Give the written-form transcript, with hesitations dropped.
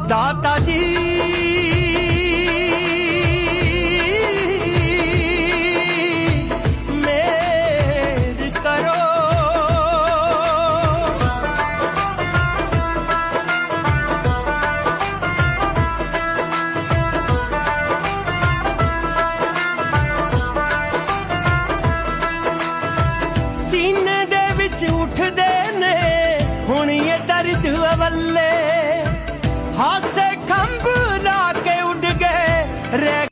दाता जी मेहर करो। सीने दे विच उठदे ने हुण ये दर्द अवल्ले हाथ